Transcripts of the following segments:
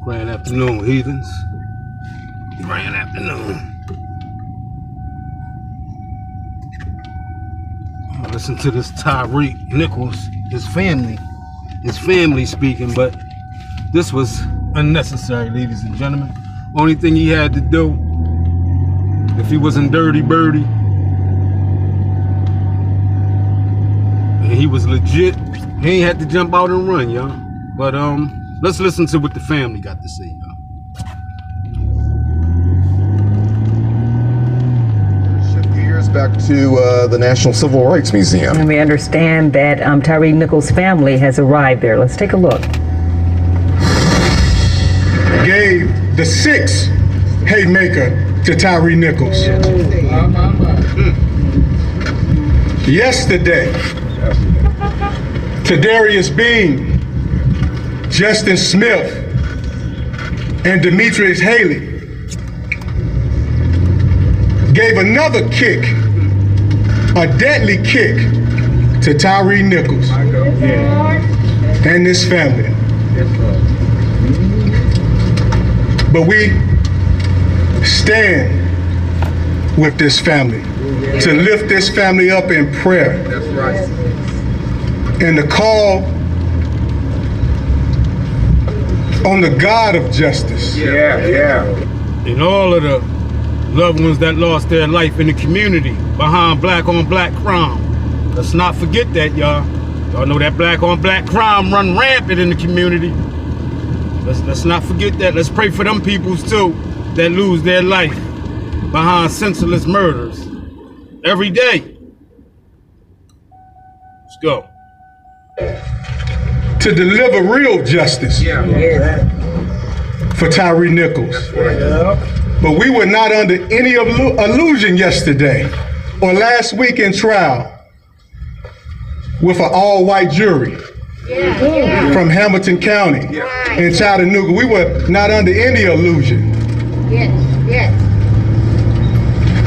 Grand afternoon, heathens. Grand afternoon. I'm gonna listen to this Tyre Nichols, his family speaking, but this was unnecessary, ladies and gentlemen. Only thing he had to do, if he wasn't Dirty Birdie, and he was legit, he ain't had to jump out and run, y'all. But let's listen to what the family got to say, y'all. Shift gears back to the National Civil Rights Museum. And we understand that Tyre Nichols' family has arrived there. Let's take a look. Gave the sixth haymaker to Tyre Nichols. Yesterday, to Darius Bean, Justin Smith, and Demetrius Haley, gave another kick, a deadly kick, to Tyre Nichols and his family. But we stand with this family to lift this family up in prayer. That's right. And to call on the God of justice. And all of the loved ones that lost their life in the community behind black on black crime. Let's not forget that, y'all. Y'all know that black on black crime run rampant in the community. Let's not forget that. Let's pray for them peoples too that lose their life behind senseless murders every day. Let's go. To deliver real justice for Tyre Nichols. But we were not under any illusion yesterday or last week in trial with an all-white jury from Hamilton County in Chattanooga. We were not under any illusion.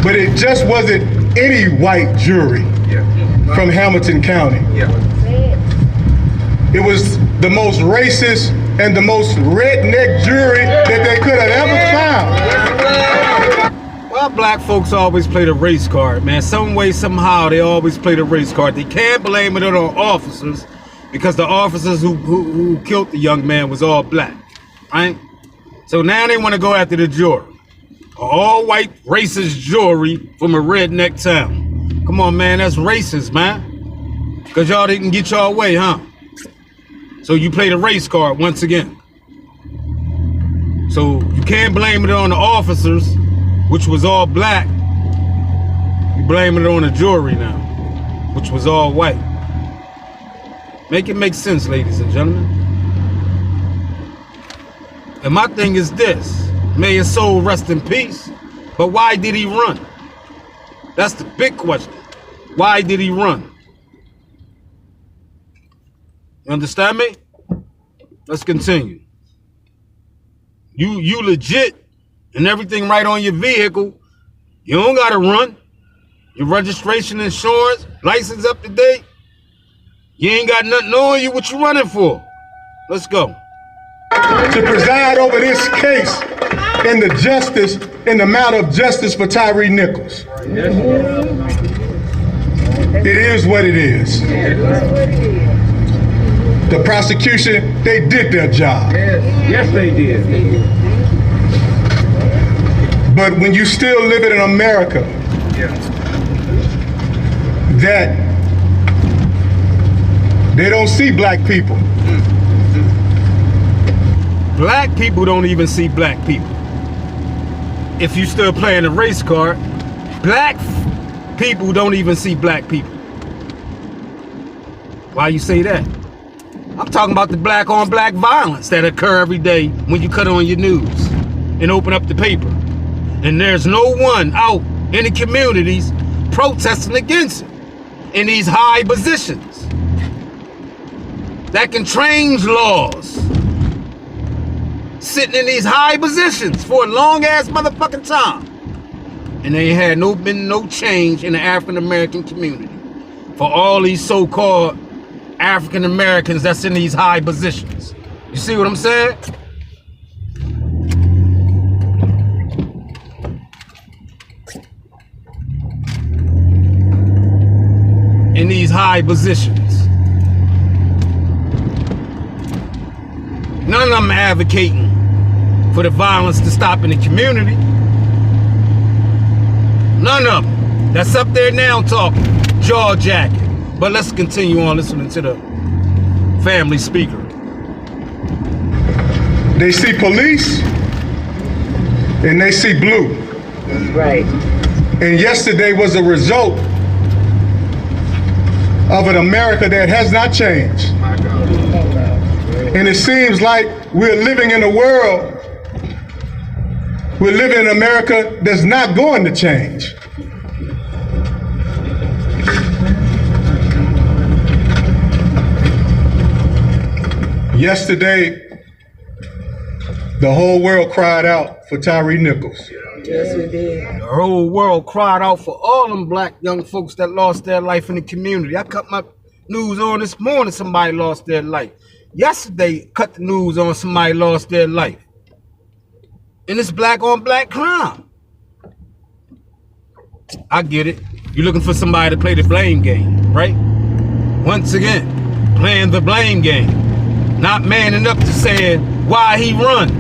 But it just wasn't any white jury from Hamilton County. It was the most racist and the most redneck jury that they could have ever found. Well, black folks always play the race card, man. Some way, somehow, they always play the race card. They can't blame it on officers because the officers who killed the young man was all black, right? So now they want to go after the jury. All white racist jury from a redneck town. Come on, man, that's racist, man. Because y'all didn't get y'all way, huh? So you play the race card once again. So you can't blame it on the officers, which was all black. You blame it on the jury now, which was all white. Make it make sense, ladies and gentlemen. And my thing is this. May his soul rest in peace. But why did he run? That's the big question. Why did he run? You understand me? Let's continue. You legit and everything right on your vehicle. You don't gotta run. Your registration, insurance, license up to date. You ain't got nothing on you. What you running for? Let's go. To preside over this case in the matter of justice for Tyre Nichols. It is what it is. The prosecution, they did their job. Yes, they did. But when you still live in America, that they don't see black people. Black people don't even see black people. If you still playing the race card, black people don't even see black people. Why you say that? I'm talking about the black on black violence that occur every day when you cut on your news and open up the paper. And there's no one out in the communities protesting against it in these high positions that can change laws. Sitting in these high positions for a long ass motherfucking time. And they had been no change in the African American community for all these so-called African Americans that's in these high positions. You see what I'm saying? these high positions. None of them advocating for the violence to stop in the community. None of them. That's up there now talking, jaw jacking. But let's continue on listening to the family speaker. They see police and they see blue. Right. And yesterday was a result of an America that has not changed. And it seems like we're living in a world, we're living in America that's not going to change. Yesterday, the whole world cried out for Tyre Nichols. Yes, we did. The whole world cried out for all them black young folks that lost their life in the community. I cut my news on this morning, somebody lost their life. Yesterday, cut the news on somebody lost their life. And it's black on black crime. I get it. You're looking for somebody to play the blame game, right? Once again, playing the blame game. Not manning up to saying why he run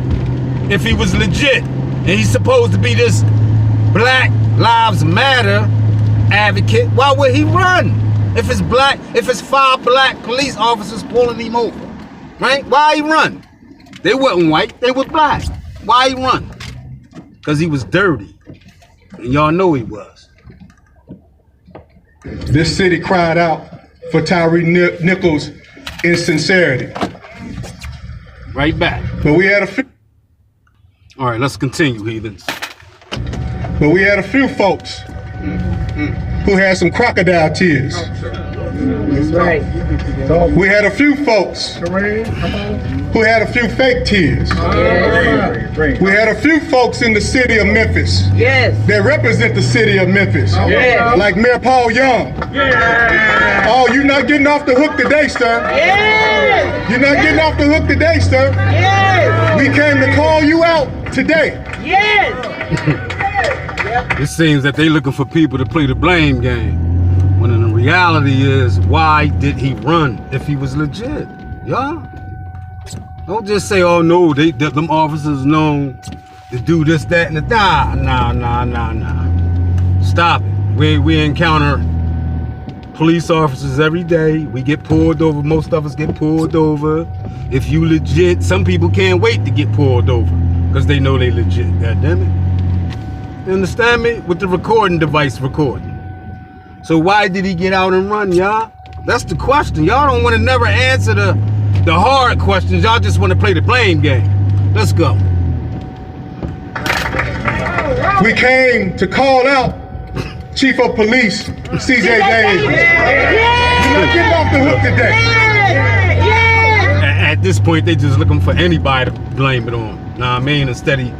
if he was legit. And he's supposed to be this Black Lives Matter advocate. Why would he run? If it's black, if it's 5 black police officers pulling him over, right? Why he run? They wasn't white, they was black. Why he run? Because he was dirty. And y'all know he was. This city cried out for Tyre Nichols' insincerity. Right back. But we had a few. All right, let's continue, heathens. But we had a few folks who had some crocodile tears. That's right. We had a few folks who had a few fake tears. We had a few folks in the city of Memphis Yes. that represent the city of Memphis, Yes. like Mayor Paul Young. Oh, you're not getting off the hook today, sir. Yes. You're not getting off the hook today, sir. Yes. We came to call you out today. Yes. It seems that they looking for people to play the blame game. When in the reality is, why did he run if he was legit? Y'all? Don't just say, oh no, them officers known to do this, that, and the nah. Stop it. We encounter police officers every day. We get pulled over. Most of us get pulled over. If you legit, some people can't wait to get pulled over because they know they legit. God damn it. You understand me? With the recording device recording. So why did he get out and run, y'all? That's the question. Y'all don't want to never answer the hard questions. Y'all just want to play the blame game. Let's go. We came to call out Chief of Police, CJ Davis. You're not getting off the hook today. At this point, they just looking for anybody to blame it on. Know what I mean? Instead of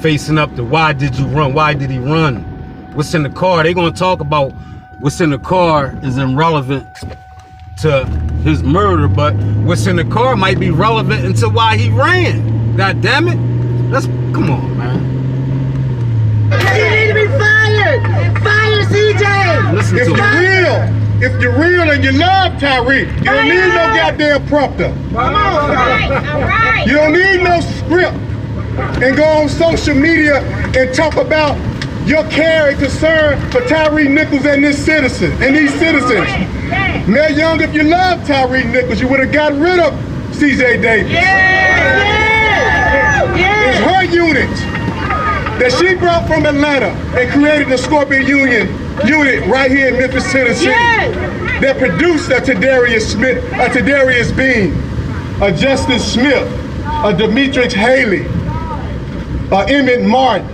facing up to why did you run? Why did he run? What's in the car? They gonna talk about what's in the car is irrelevant to his murder, but what's in the car might be relevant into why he ran. God damn it. Come on, man. You need to be fired! Fire CJ! Listen If to you're him. real, if you're real and you love Tyre, you don't need no goddamn prompter. Come on, all right. You don't need no script and go on social media and talk about your care and concern for Tyre Nichols and this citizen and these citizens. Mayor Young, if you love Tyre Nichols, you would have got rid of CJ Davis. It's her unit that she brought from Atlanta and created the Scorpion unit right here in Memphis, Tennessee, that produced a Tadarius Bean, a Justin Smith, a Demetrius Haley, a Emmett Martin.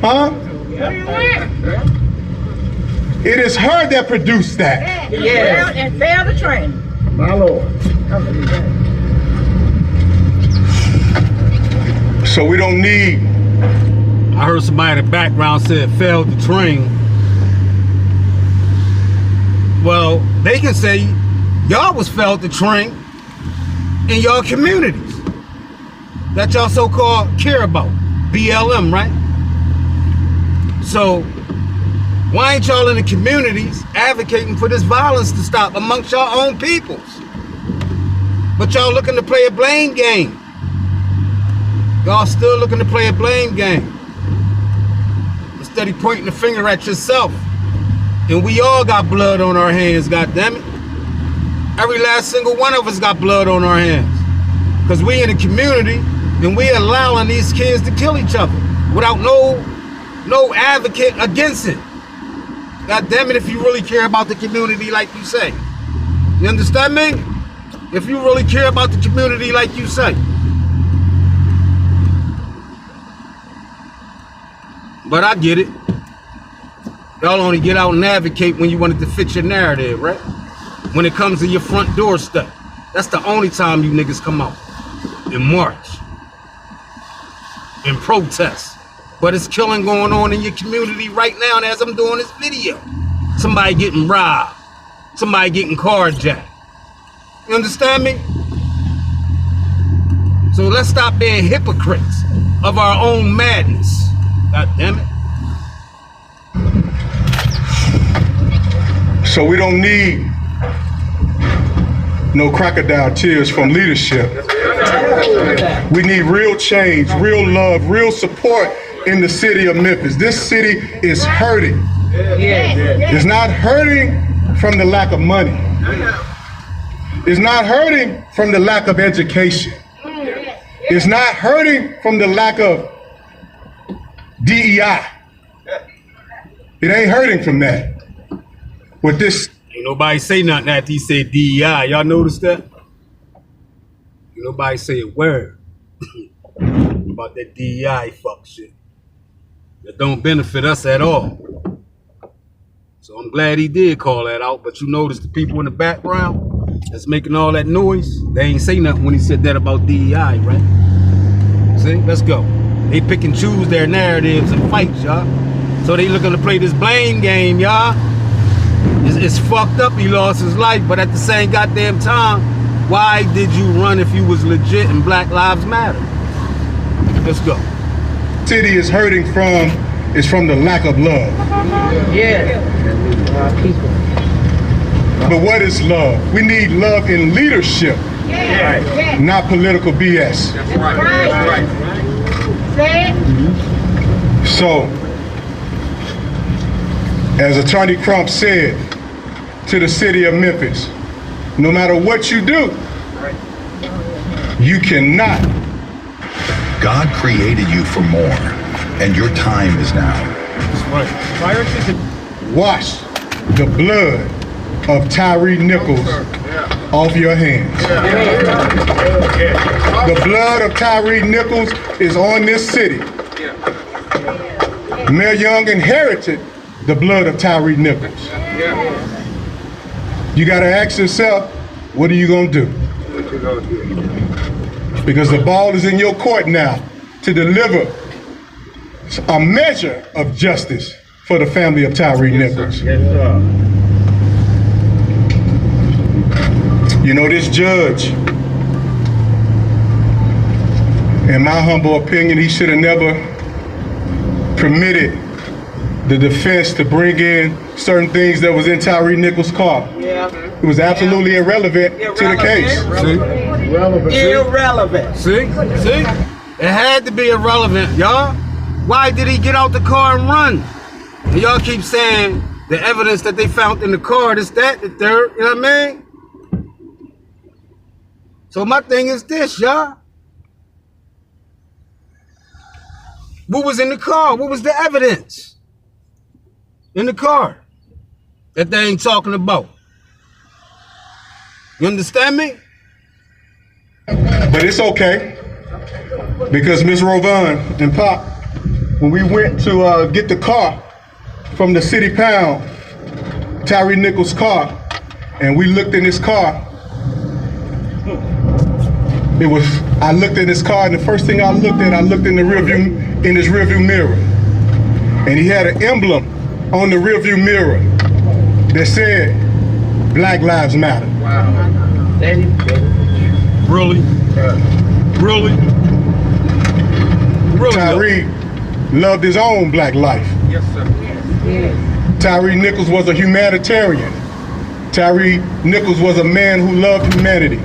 Huh? It is her that produced that. Yes. And fail the training. My Lord. So we don't need. I heard somebody in the background said failed to train. Well, they can say y'all was failed to train in y'all communities that y'all so-called care about. BLM, right? So Why ain't y'all in the communities advocating for this violence to stop amongst y'all own peoples? But y'all looking to play a blame game. Y'all still looking to play a blame game. Instead of pointing the finger at yourself. And we all got blood on our hands, goddammit. Every last single one of us got blood on our hands. Because we in the community and we allowing these kids to kill each other without no advocate against it. God damn it, if you really care about the community like you say. You understand me? If you really care about the community like you say. But I get it. Y'all only get out and advocate when you want it to fit your narrative, right? When it comes to your front doorstep. That's the only time you niggas come out. And march. And protest. But it's killing going on in your community right now as I'm doing this video. Somebody getting robbed. Somebody getting carjacked. You understand me? So let's stop being hypocrites of our own madness. God damn it. So we don't need no crocodile tears from leadership. We need real change, real love, real support in the city of Memphis. This city is hurting. It's not hurting from the lack of money. It's not hurting from the lack of education. It's not hurting from the lack of DEI. It ain't hurting from that. With this, ain't nobody say nothing after he said DEI. Y'all notice that? Ain't nobody say a word about that DEI fuck shit. That don't benefit us at all. So I'm glad he did call that out, but you notice the people in the background that's making all that noise, they ain't say nothing when he said that about DEI, right? See, let's go. They pick and choose their narratives and fights, y'all. So they looking to play this blame game, y'all. It's fucked up he lost his life, but at the same goddamn time, why did you run if you was legit and Black Lives Matter? Let's go. City is hurting from the lack of love. Yeah. But what is love? We need love in leadership, not political BS. That's right. Say it. So, as Attorney Crump said to the city of Memphis, no matter what you do, you cannot. God created you for more, and your time is now. Wash the blood of Tyre Nichols off your hands. The blood of Tyre Nichols is on this city. Mayor Young inherited the blood of Tyre Nichols. You gotta ask yourself, what are you gonna do? Because the ball is in your court now to deliver a measure of justice for the family of Tyre Nichols. You know, this judge, in my humble opinion, he should have never permitted the defense to bring in certain things that was in Tyre Nichols' car. It was absolutely irrelevant to the case. Irrelevant. See? It had to be irrelevant, y'all. Why did he get out the car and run? And y'all keep saying the evidence that they found in the car, this, that, the third, you know what I mean? So my thing is this, y'all. What was in the car? What was the evidence in the car that they ain't talking about? You understand me? But it's okay, because Ms. Rovan and Pop, when we went to get the car from the city pound, Tyre Nichols' car, and we looked in his car, I looked in his car, and the first thing I looked in his rearview mirror, and he had an emblem on the rearview mirror that said, Black Lives Matter. Wow. Really? Really? Tyre loved his own black life. Yes, sir. Tyre Nichols was a humanitarian. Tyre Nichols was a man who loved humanity.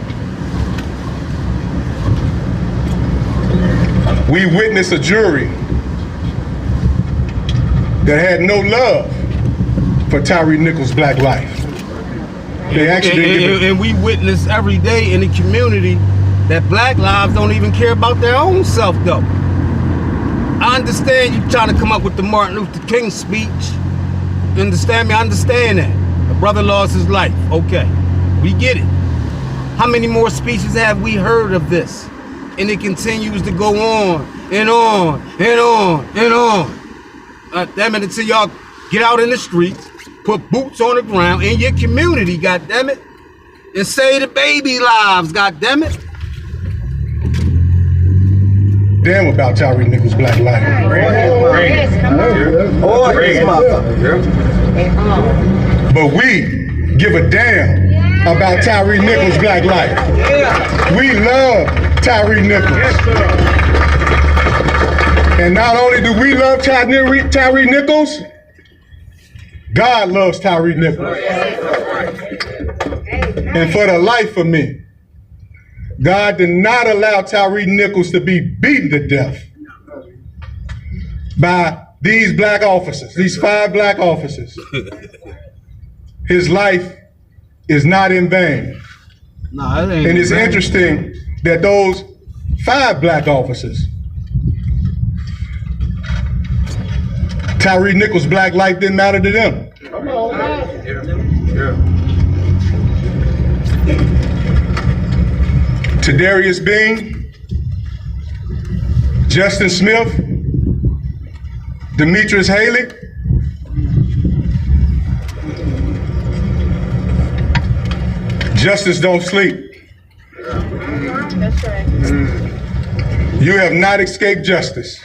We witnessed a jury that had no love for Tyre Nichols' black life. They actually didn't give and we witness every day in the community that black lives don't even care about their own self, though. I understand you trying to come up with the Martin Luther King speech. You understand me? I understand that. A brother lost his life. Okay, we get it. How many more speeches have we heard of this? And it continues to go on and on and on and on. Damn it, until y'all get out in the streets, put boots on the ground in your community, goddammit, and save the baby lives, goddammit. damn about Tyre Nichols' black life. But we give a damn about Tyre Nichols' black life. We love Tyre Nichols. And not only do we love Tyre Nichols, God loves Tyre Nichols. And for the life of me, God did not allow Tyre Nichols to be beaten to death by these black officers, these 5 black officers. His life is not in vain. No, it ain't. And it's interesting that those 5 black officers, Tyre Nichols' black life didn't matter to them. Tadarius Bean, Justin Smith, Demetrius Haley, justice don't sleep. You have not escaped justice.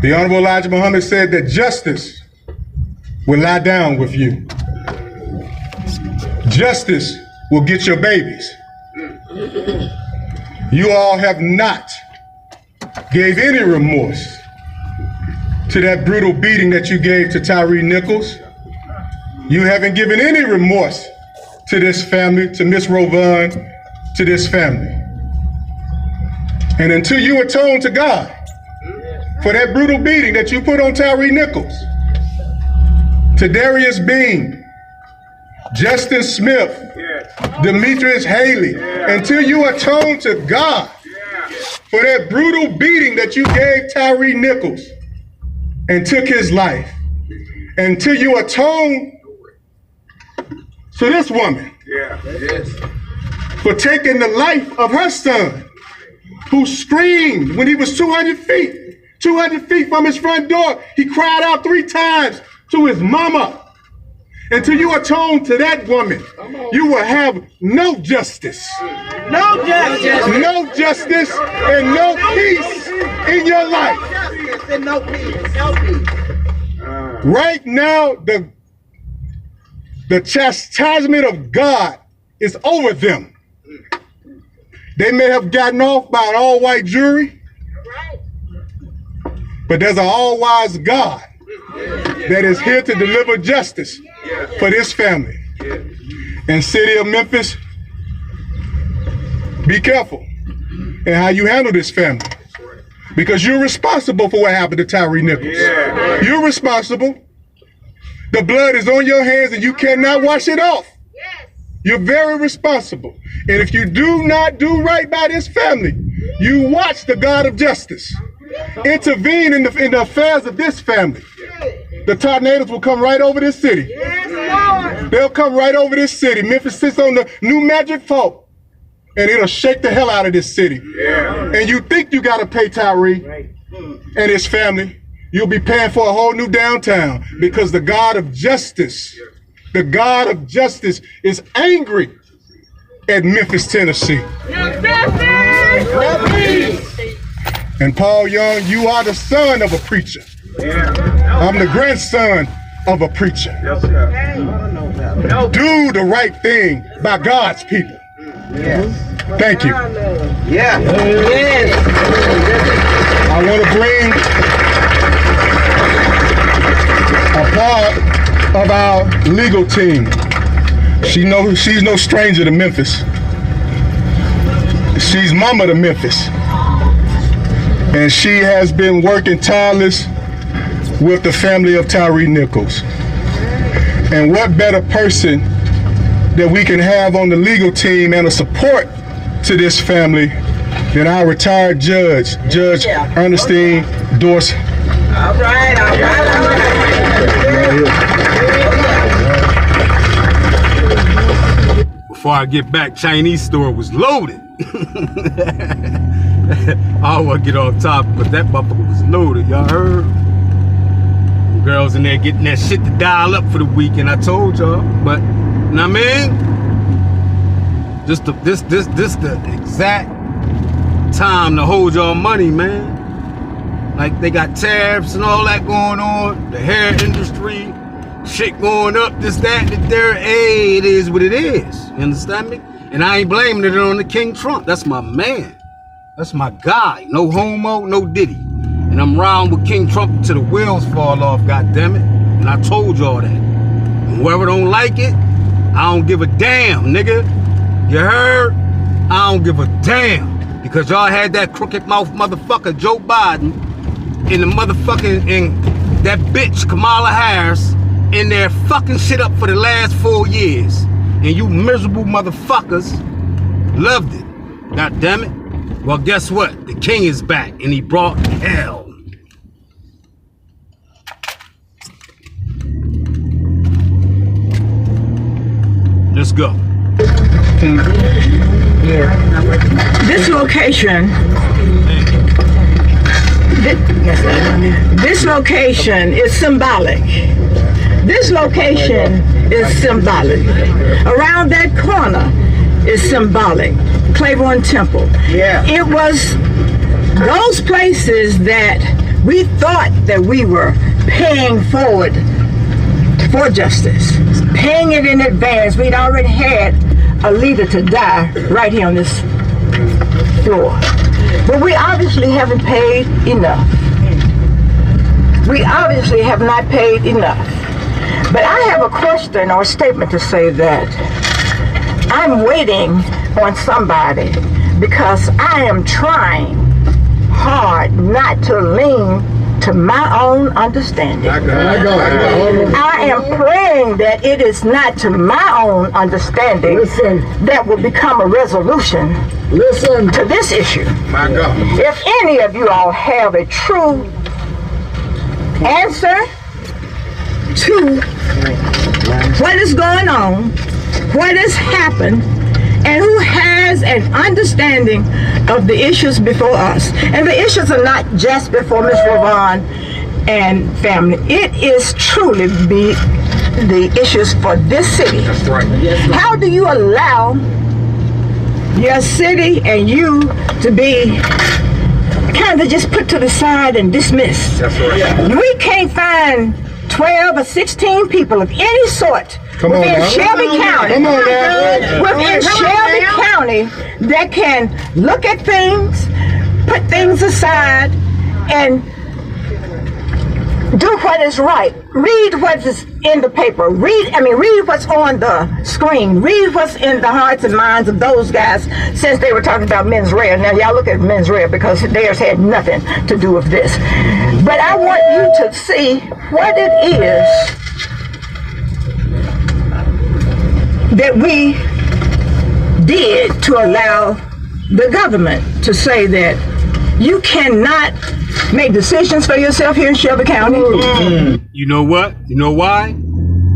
The Honorable Elijah Muhammad said that justice will lie down with you. Justice will get your babies. You all have not gave any remorse to that brutal beating that you gave to Tyre Nichols. You haven't given any remorse to this family, to Miss Rovan, to this family. And until you atone to God for that brutal beating that you put on Tyre Nichols, Tadarius Bean, Justin Smith, Demetrius Haley, until you atone to God for that brutal beating that you gave Tyre Nichols and took his life, until you atone to this woman for taking the life of her son, who screamed when he was 200 feet from his front door. He cried out 3 times to his mama. Until you atone to that woman, you will have no justice. No justice. No justice and no peace in your life. No peace. No peace. Right now, the chastisement of God is over them. They may have gotten off by an all-white jury, but there's an all-wise God that is here to deliver justice for this family. And city of Memphis, be careful in how you handle this family, because you're responsible for what happened to Tyre Nichols. You're responsible. The blood is on your hands and you cannot wash it off. You're very responsible. And if you do not do right by this family, you watch the God of justice intervene in the affairs of this family. The tornadoes will come right over this city. They'll come right over this city. Memphis sits on the new magic fault, and it'll shake the hell out of this city. And you think you gotta pay Tyre and his family. You'll be paying for a whole new downtown, because the God of justice, is angry at Memphis, Tennessee. And Paul Young, you are the son of a preacher. I'm the grandson of a preacher. Do the right thing by God's people. Thank you. I want to bring a part of our legal team. She's no stranger to Memphis. She's mama to Memphis. And she has been working tireless with the family of Tyre Nichols. And what better person that we can have on the legal team and a support to this family than our retired judge, Judge Ernestine Dorsey. All right. Before I get back, Chinese store was loaded. I don't want to get off topic, but that motherfucker was loaded. Y'all heard? Girls in there getting that shit to dial up for the weekend. I told y'all, but you know what I mean? Just this the exact time to hold y'all money, man. Like they got tariffs and all that going on. The hair industry, shit going up. This, that, and the third. Hey, it is what it is. You understand me? And I ain't blaming it on the King Trump. That's my man. That's my guy. No homo, no diddy. And I'm riding with King Trump till the wheels fall off, goddammit. And I told y'all that. And whoever don't like it, I don't give a damn, nigga. You heard? I don't give a damn. Because y'all had that crooked mouth motherfucker Joe Biden and the motherfucking and that bitch Kamala Harris in there fucking shit up for the last 4 years. And you miserable motherfuckers loved it. God damn it. Well, guess what? The king is back and he brought hell. Let's go. This location, this location is symbolic. This location is symbolic. Around that corner is symbolic. Claiborne Temple. Yeah. It was those places that we thought that we were paying forward for justice, paying it in advance. We'd already had a leader to die right here on this floor. But we obviously haven't paid enough. We obviously have not paid enough. But I have a question or a statement to say that I'm waiting on somebody because I am trying hard not to lean to my own understanding. I am praying that it is not to my own understanding that will become a resolution to this issue. If any of you all have a true answer to what is going on, what has happened, and who has an understanding of the issues before us. And the issues are not just before Ms. Ravon and family. It is truly the issues for this city. That's right. How do you allow your city and you to be kind of just put to the side and dismissed? That's right. We can't find 12 or 16 people of any sort within Shelby County, County that can look at things, put things aside, and do what is right. Read what is in the paper. Read what's on the screen. Read what's in the hearts and minds of those guys since they were talking about mens rea. Now y'all look at mens rea because theirs had nothing to do with this. But I want you to see what it is that we did to allow the government to say that you cannot make decisions for yourself here in Shelby County. You know what? You know why?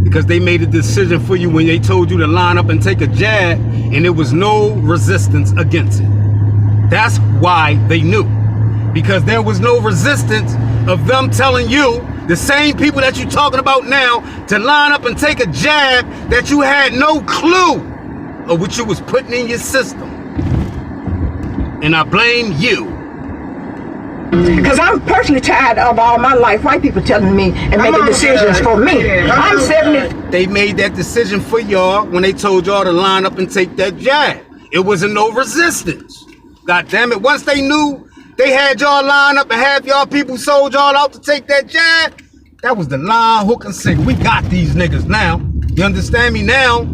Because they made a decision for you when they told you to line up and take a jab, and there was no resistance against it. That's why they knew. Because there was no resistance of them telling you, the same people that you're talking about now, to line up and take a jab that you had no clue of what you was putting in your system. And I blame you. Because I'm personally tired of all my life white people telling me and making decisions for me. I'm 70. They made that decision for y'all when they told y'all to line up and take that jab. It wasn't no resistance. God damn it. Once they knew they had y'all line up and half y'all people sold y'all out to take that jab, That was the line, hook, and sinker. We got these niggas now. You understand me now?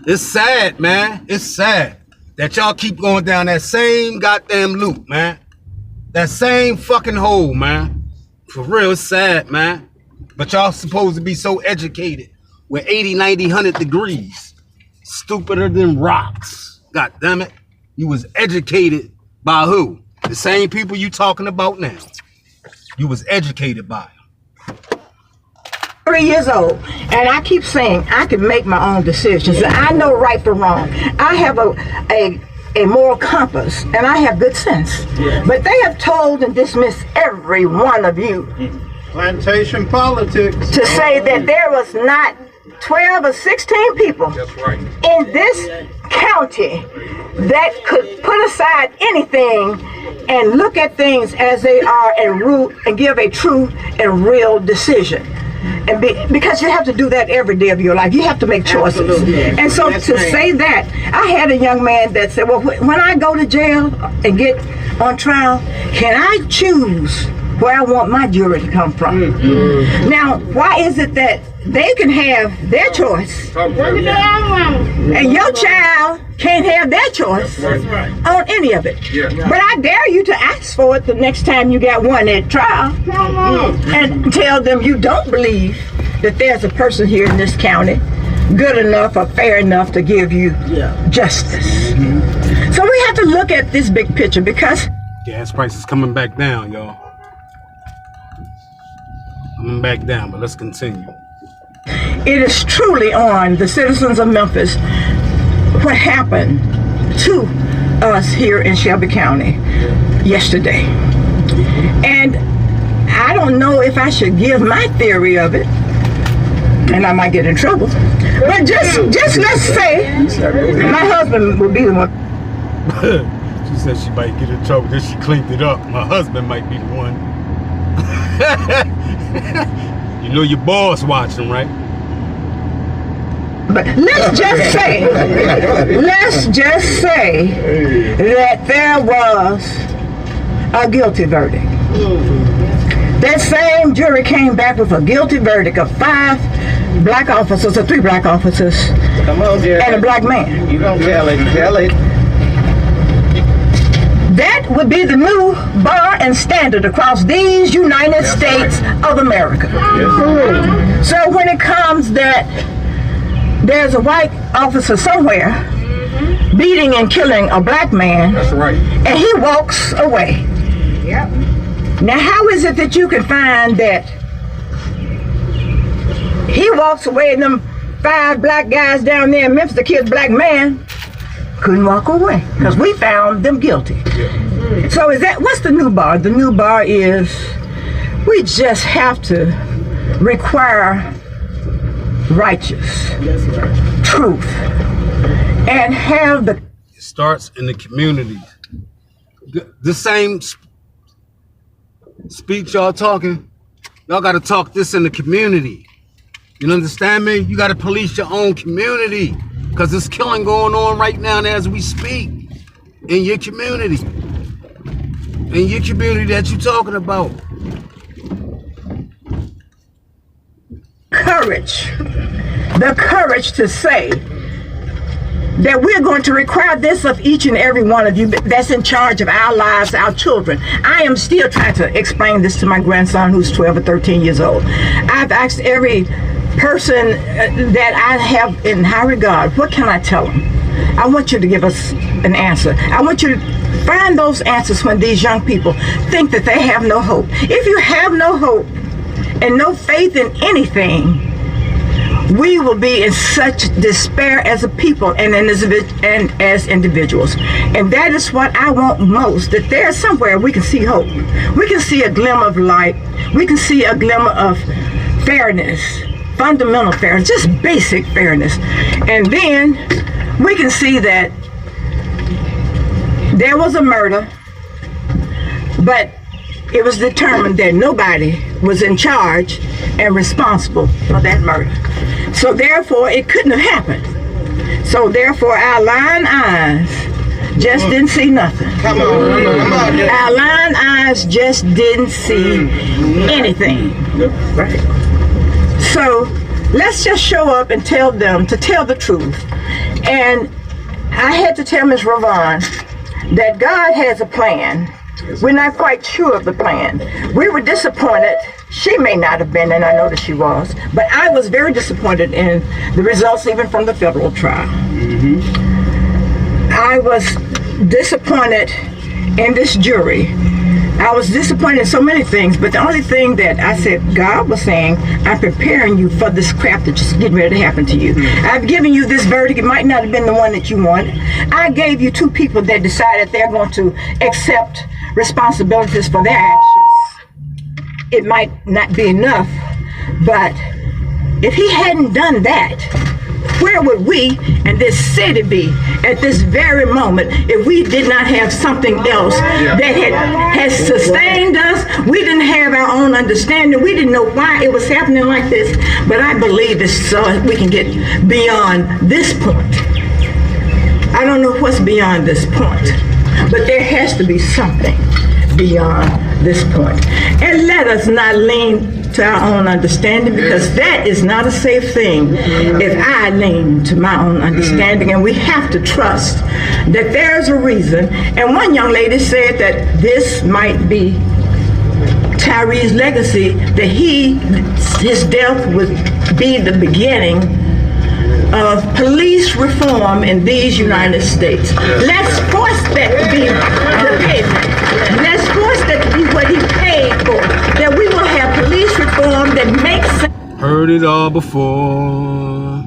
It's sad, man. It's sad that y'all keep going down that same goddamn loop, man. That same fucking hole, man. For real, it's sad, man. But y'all supposed to be so educated with 80, 90, 100 degrees. Stupider than rocks. God damn it. You was educated by who? The same people you talking about now. You was educated by them. 3 years old, and I keep saying I can make my own decisions. I know right from wrong. I have a moral compass, and I have good sense. But they have told and dismissed every one of you. Plantation politics. To say that there was not 12 or 16 people in this county that could put aside anything and look at things as they are and give a true and real decision. And because you have to do that every day of your life. You have to make choices. Absolutely. And so to say that, I had a young man that said, well, when I go to jail and get on trial, can I choose where I want my jury to come from? Mm-hmm. Now, why is it that they can have their choice and your child can't have their choice on any of it? But I dare you to ask for it the next time you got one at trial and tell them you don't believe that there's a person here in this county good enough or fair enough to give you justice. So we have to look at this big picture because gas prices coming back down, y'all. Coming back down, but let's continue. It is truly on the citizens of Memphis what happened to us here in Shelby County yesterday. And I don't know if I should give my theory of it, and I might get in trouble. But just let's say my husband will be the one. She said she might get in trouble, then she cleaned it up. My husband might be the one. You know your boss watching, right? But let's just say that there was a guilty verdict. That same jury came back with a guilty verdict of 5 black officers, or 3 black officers, and a black man. You don't tell it. That would be the new bar and standard across these United States of America. Yes. So when it comes that there's a white officer somewhere beating and killing a black man, and he walks away. Yep. Now how is it that you can find that he walks away and them 5 black guys down there in Memphis, the kid's black man, couldn't walk away because we found them guilty. Yeah. So what's the new bar? The new bar is we just have to require righteous truth and have the... It starts in the community. The same speech y'all talking, y'all got to talk this in the community. You understand me? You got to police your own community. Because there's killing going on right now as we speak in your community. In your community that you're talking about. Courage. The courage to say that we're going to require this of each and every one of you that's in charge of our lives, our children. I am still trying to explain this to my grandson who's 12 or 13 years old. I've asked every person that I have in high regard, what can I tell them? I want you to give us an answer. I want you to find those answers when these young people think that they have no hope. If you have no hope and no faith in anything, we will be in such despair as a people and as individuals. And that is what I want most, that there's somewhere we can see hope. We can see a glimmer of light. We can see a glimmer of fairness. Fundamental fairness, just basic fairness. And then we can see that there was a murder, but it was determined that nobody was in charge and responsible for that murder. So therefore, it couldn't have happened. So therefore, our lying eyes just didn't see nothing. Come on. Our lying eyes just didn't see anything. Right. So let's just show up and tell them to tell the truth. And I had to tell Ms. Ravon that God has a plan. We're not quite sure of the plan. We were disappointed. She may not have been, and I know that she was, but I was very disappointed in the results even from the federal trial. I was disappointed in this jury. I was disappointed in so many things, but the only thing that I said, God was saying, I'm preparing you for this crap that's just getting ready to happen to you. I've given you this verdict. It might not have been the one that you wanted. I gave you two people that decided they're going to accept responsibilities for their actions. It might not be enough, but if he hadn't done that, where would we and this city be at this very moment if we did not have something else that has sustained us? We didn't have our own understanding. We didn't know why it was happening like this. But I believe it's so we can get beyond this point. I don't know what's beyond this point, but there has to be something beyond this point. And let us not lean to our own understanding, because that is not a safe thing if I lean to my own understanding. And we have to trust that there's a reason. And one young lady said that this might be Tyre's legacy, that his death would be the beginning of police reform in these United States. Let's force that to be the payment. Let's force that to be what he paid for. That we will have police reform that makes sense. Heard it all before.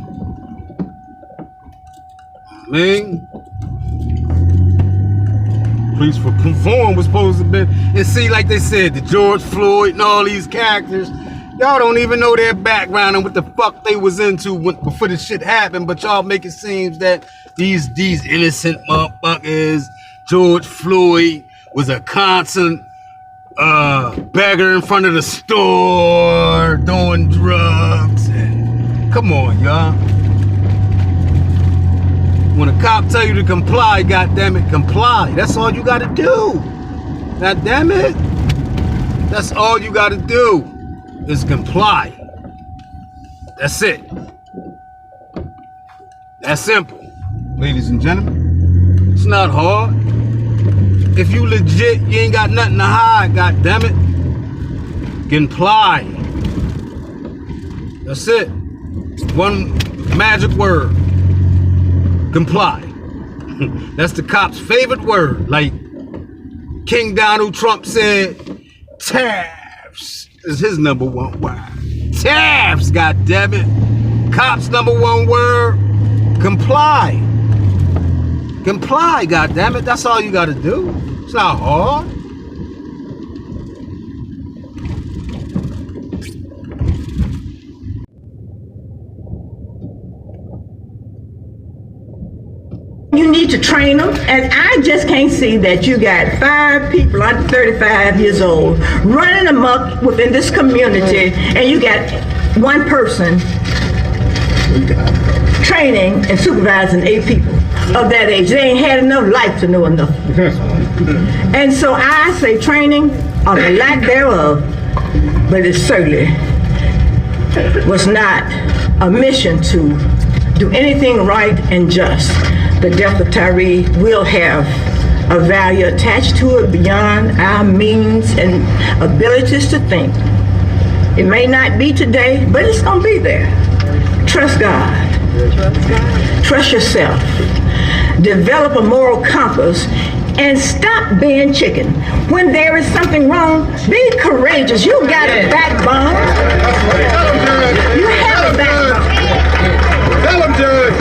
Man. Police reform was supposed to be. And see, like they said, the George Floyd and all these characters, y'all don't even know their background and what the fuck they was into before the shit happened, but y'all make it seem that these innocent motherfuckers, George Floyd was a constant beggar in front of the store doing drugs. And come on, y'all. When a cop tell you to comply, goddammit, comply. That's all you gotta do. Goddammit. That's all you gotta do is comply. That's it. That's simple, ladies and gentlemen. It's not hard. If you legit, you ain't got nothing to hide, goddammit. Comply. That's it. One magic word. Comply. That's the cop's favorite word. Like King Donald Trump said, tariffs is his number one word. Tariffs, goddammit. Cop's number one word, comply. Comply, goddammit. That's all you gotta do. It's not hard. You need to train them, and I just can't see that you got 5 people under 35 years old running amok within this community, and you got one person training and supervising 8 people of that age. They ain't had enough life to know enough. And so I say training or the lack thereof, but it certainly was not a mission to do anything right and just. The death of Tyre will have a value attached to it beyond our means and abilities to think. It may not be today, but it's gonna be there. Trust God. Trust yourself. Develop a moral compass and stop being chicken. When there is something wrong, be courageous. You got a backbone. You have a backbone. Tell them, Judge.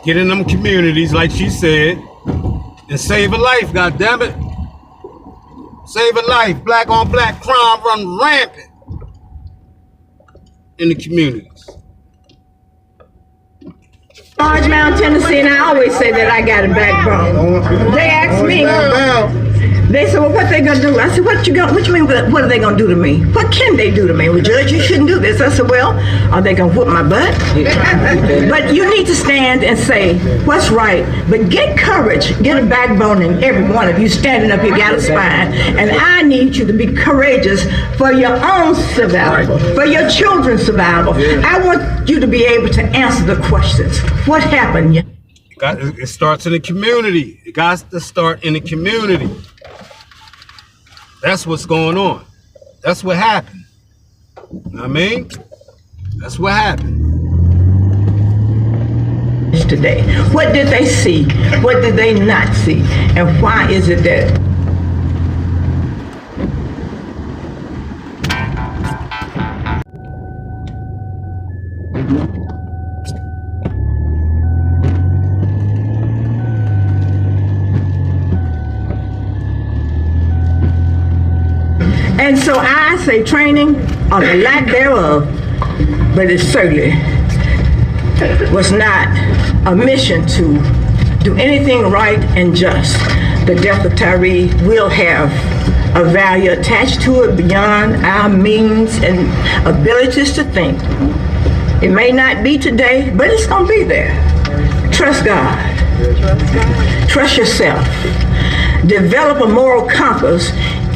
Get in them communities, like she said, and save a life, goddammit. Save a life. Black on black crime run rampant in the communities. Orange Mound, Tennessee, and I always say that I got a backbone. They ask me, They said, well, what they gonna do? I said, what you mean, what are they gonna do to me? What can they do to me? Well, Judge, you shouldn't do this. I said, well, are they gonna whoop my butt? But you need to stand and say what's right, but get courage, get a backbone in every one of you. Standing up, you got a spine. And I need you to be courageous for your own survival, for your children's survival. I want you to be able to answer the questions. What happened? It starts in the community. It got to start in the community. That's what's going on. That's what happened. You know what I mean? That's what happened. Today, what did they see? What did they not see? And why is it that? And so I say training or the lack thereof, but it certainly was not a mission to do anything right and just. The death of Tyre will have a value attached to it beyond our means and abilities to think. It may not be today, but it's gonna be there. Trust God. Trust yourself. Develop a moral compass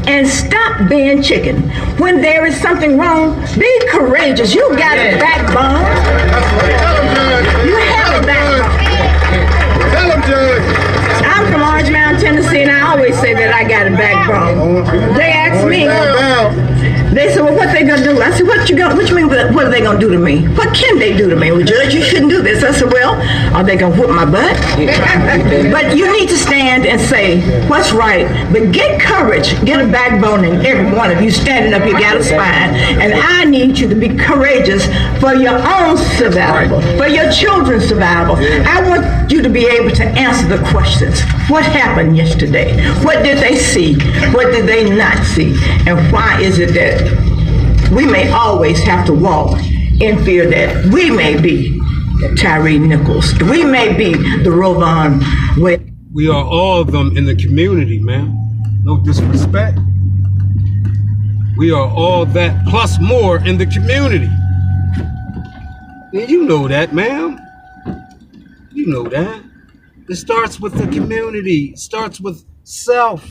and stop being chicken. When there is something wrong, be courageous. You got a backbone. You have a backbone. Tell him, Judge. I'm from Orange Mountain, Tennessee, and I always say that I got a backbone. They asked me, they said, well, what they gonna do? I said, what you mean, what are they gonna do to me? What can they do to me? Well, Judge, you shouldn't do this. I said, well, are they gonna whoop my butt? But you need to stand and say what's right, but get courage, get a backbone in every one of you. Standing up, you got a spine. And I need you to be courageous for your own survival, for your children's survival. I want you to be able to answer the questions. What happened yesterday? What did they see? What did they not see? And why is it that we may always have to walk in fear that we may be Tyre Nichols? We may be the Rovon Way. We are all of them in the community, man. No disrespect. We are all that plus more in the community. And you know that, ma'am. You know that. It starts with the community. It starts with self.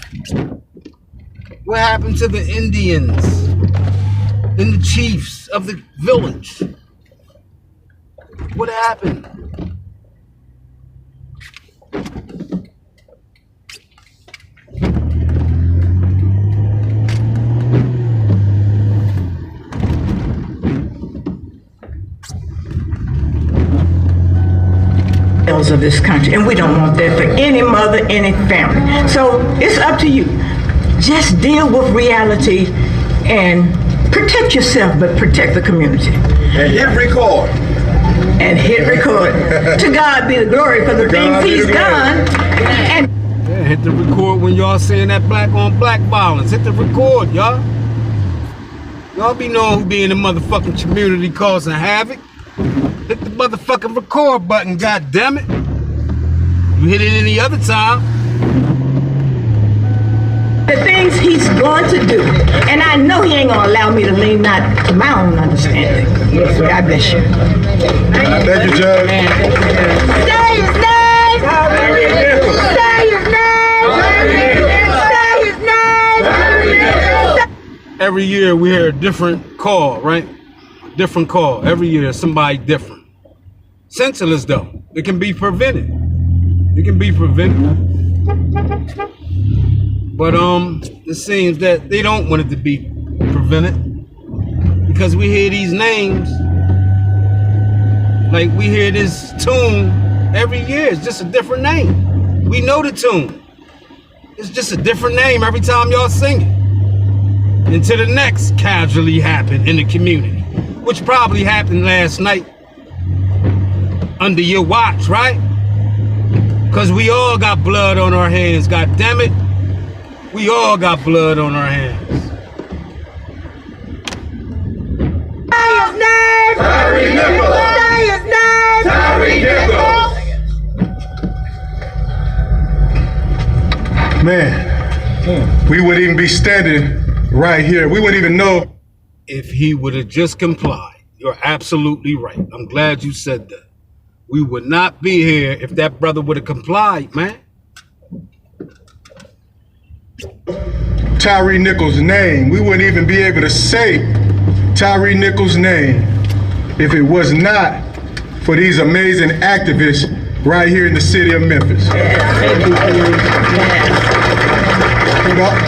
What happened to the Indians and the chiefs of the village? What happened? Of this country, and we don't want that for any mother, any family. So it's up to you. Just deal with reality and protect yourself, but protect the community. And hit record. And hit record. To God be the glory for the things He's done. And yeah, hit the record when y'all saying that black on black violence. Hit the record, y'all. Y'all be knowing who be in the motherfucking community causing havoc. Hit the motherfucking record button, goddammit. You hit it any other time. the things He's going to do. And I know He ain't going to allow me to lean not to my own understanding. God bless you. Thank you, Judge. Say His name! Say His name! Say His name! Every year we hear a different call, right? Different call. Every year somebody different. Senseless though. It can be prevented. It can be prevented. But it seems that they don't want it to be prevented. Because we hear these names. Like we hear this tune every year. It's just a different name. We know the tune. It's just a different name every time y'all sing it. Until the next casualty happened in the community, which probably happened last night under your watch, right? Because we all got blood on our hands, god damn it. We all got blood on our hands. Say His name! Tyre Nichols! Say His name! Tyre Nichols! Man, we wouldn't even be standing right here. We wouldn't even know. If he would have just complied. You're absolutely right. I'm glad you said that. We would not be here if that brother would have complied, man. Tyre Nichols' name. We wouldn't even be able to say Tyre Nichols' name if it was not for these amazing activists right here in the city of Memphis.